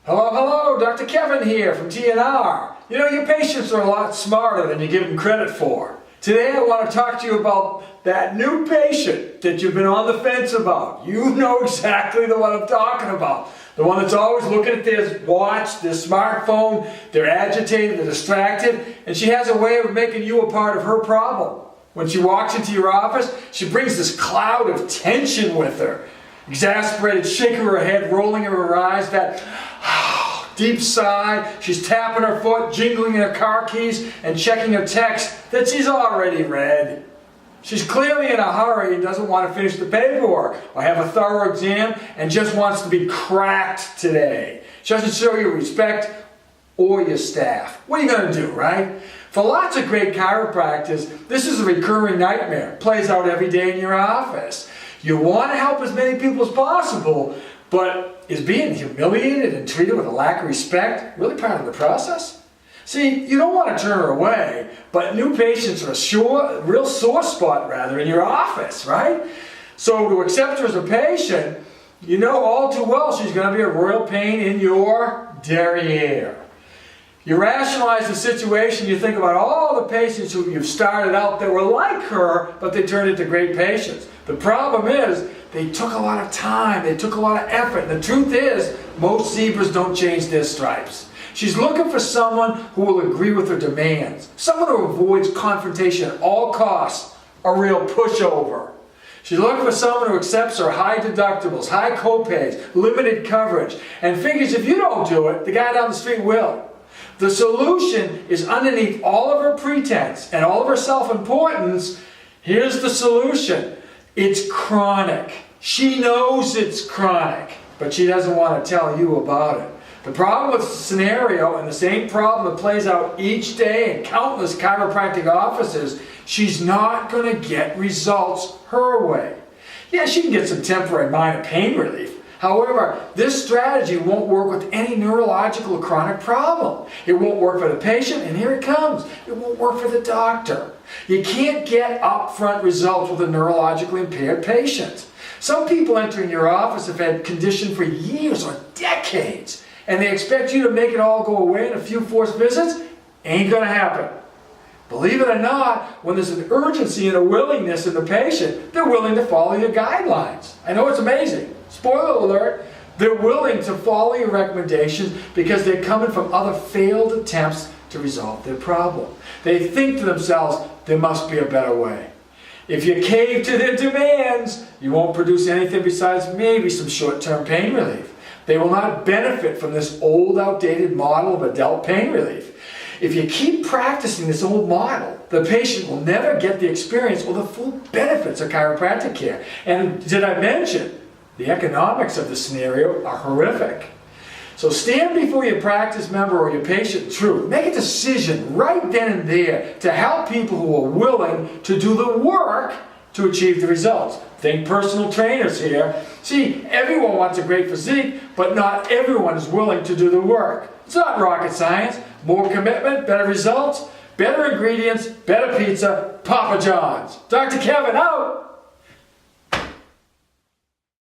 Hello, hello, Dr. Kevin here from TNR. You know, your patients are a lot smarter than you give them credit for. Today I want to talk to you about that new patient that you've been on the fence about. You know exactly the one I'm talking about. The one that's always looking at their watch, their smartphone, they're agitated, they're distracted, and she has a way of making you a part of her problem. When she walks into your office, she brings this cloud of tension with her. Exasperated, shaking her head, rolling her eyes, that deep sigh. She's tapping her foot, jingling her car keys, and checking her text that she's already read. She's clearly in a hurry and doesn't want to finish the paperwork or have a thorough exam and just wants to be cracked today. She doesn't show you respect or your staff. What are you going to do, right? For lots of great chiropractors, this is a recurring nightmare. It plays out every day in your office. You want to help as many people as possible, but is being humiliated and treated with a lack of respect really part of the process? See, you don't want to turn her away, but new patients are a real sore spot in your office, right? So to accept her as a patient, you know all too well she's going to be a royal pain in your derriere. You rationalize the situation, you think about all the patients who you've started out that were like her, but they turned into great patients. The problem is, they took a lot of time, they took a lot of effort. And the truth is, most zebras don't change their stripes. She's looking for someone who will agree with her demands, someone who avoids confrontation at all costs, a real pushover. She's looking for someone who accepts her high deductibles, high copays, limited coverage, and figures if you don't do it, the guy down the street will. The solution is underneath all of her pretense and all of her self-importance. Here's the solution. It's chronic. She knows it's chronic, but she doesn't want to tell you about it. The problem with the scenario, and the same problem that plays out each day in countless chiropractic offices, she's not going to get results her way. Yeah, she can get some temporary minor pain relief. However, this strategy won't work with any neurological or chronic problem. It won't work for the patient, and here it comes. It won't work for the doctor. You can't get upfront results with a neurologically impaired patient. Some people entering your office have had condition for years or decades, and they expect you to make it all go away in a few forced visits. Ain't gonna happen. Believe it or not, when there's an urgency and a willingness in the patient, they're willing to follow your guidelines. I know it's amazing. Spoiler alert, they're willing to follow your recommendations because they're coming from other failed attempts to resolve their problem. They think to themselves, there must be a better way. If you cave to their demands, you won't produce anything besides maybe some short-term pain relief. They will not benefit from this old, outdated model of adult pain relief. If you keep practicing this old model, the patient will never get the experience or the full benefits of chiropractic care. And did I mention, the economics of the scenario are horrific. So stand before your practice member or your patient true. Make a decision right then and there to help people who are willing to do the work to achieve the results. Think personal trainers here. See, everyone wants a great physique, but not everyone is willing to do the work. It's not rocket science. More commitment, better results, better ingredients, better pizza, Papa John's. Dr. Kevin out!